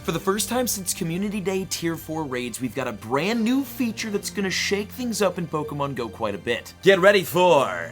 For the first time since Community Day Tier 4 raids, we've got a brand new feature that's gonna shake things up in Pokemon Go quite a bit. Get ready for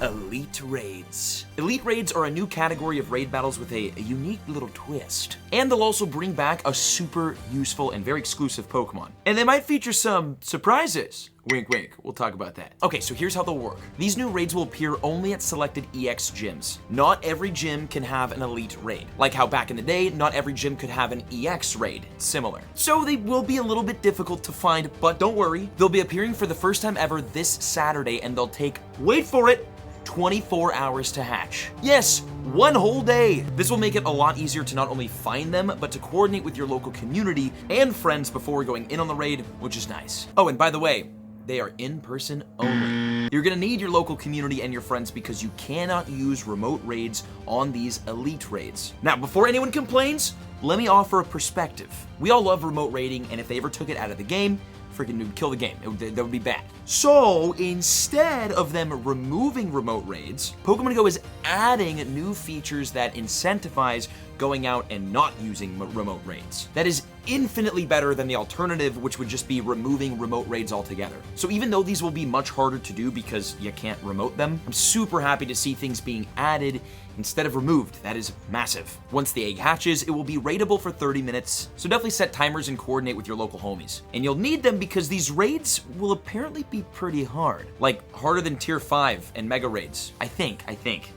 Elite Raids. Elite Raids are a new category of raid battles with a unique little twist. And they'll also bring back a super useful and very exclusive Pokemon. And they might feature some surprises. Wink, wink. We'll talk about that. Okay, so here's how they'll work. These new raids will appear only at selected EX gyms. Not every gym can have an elite raid. Like how back in the day, not every gym could have an EX raid. Similar. So they will be a little bit difficult to find, but don't worry. They'll be appearing for the first time ever this Saturday, and they'll take, wait for it, 24 hours to hatch. Yes, one whole day. This will make it a lot easier to not only find them, but to coordinate with your local community and friends before going in on the raid, which is nice. Oh, and by the way, they are in person only. You're gonna need your local community and your friends because you cannot use remote raids on these elite raids. Now, before anyone complains, let me offer a perspective. We all love remote raiding, and if they ever took it out of the game, freaking kill the game. That would be bad. So instead of them removing remote raids, Pokemon Go is adding new features that incentivize going out and not using remote raids. That is infinitely better than the alternative, which would just be removing remote raids altogether. So even though these will be much harder to do because you can't remote them, I'm super happy to see things being added instead of removed. That is massive. Once the egg hatches, it will be raidable for 30 minutes, so definitely set timers and coordinate with your local homies. And you'll need them because these raids will apparently be pretty hard. Like, harder than Tier 5 and Mega Raids. I think.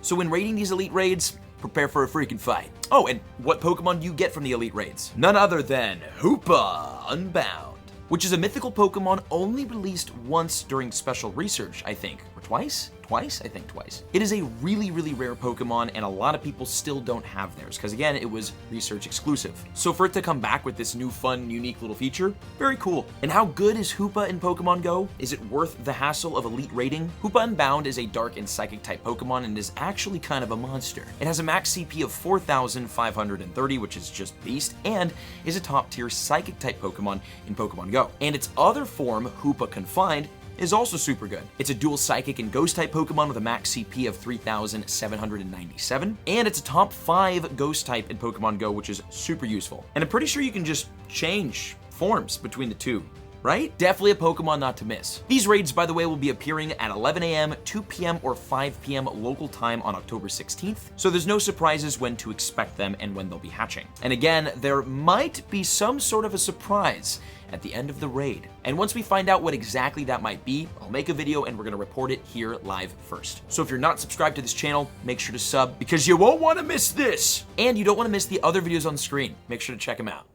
So when raiding these Elite Raids, prepare for a freaking fight. Oh, and what Pokemon do you get from the Elite Raids? None other than Hoopa Unbound, which is a mythical Pokemon only released once during special research, I think. Or twice? I think twice. It is a really, really rare Pokemon, and a lot of people still don't have theirs, because again, it was research exclusive. So for it to come back with this new fun, unique little feature, very cool. And how good is Hoopa in Pokemon Go? Is it worth the hassle of elite rating? Hoopa Unbound is a dark and psychic type Pokemon and is actually kind of a monster. It has a max CP of 4,530, which is just beast, and is a top tier psychic type Pokemon in Pokemon Go. And its other form, Hoopa Confined, is also super good. It's a dual psychic and ghost type Pokemon with a max CP of 3,797, and it's a top 5 ghost type in Pokemon Go, which is super useful. And I'm pretty sure you can just change forms between the two, right? Definitely a Pokemon not to miss. These raids, by the way, will be appearing at 11 a.m., 2 p.m., or 5 p.m. local time on October 16th, so there's no surprises when to expect them and when they'll be hatching. And again, there might be some sort of a surprise at the end of the raid. And once we find out what exactly that might be, I'll make a video and we're gonna report it here live first. So if you're not subscribed to this channel, make sure to sub because you won't wanna miss this. And you don't wanna miss the other videos on screen. Make sure to check them out.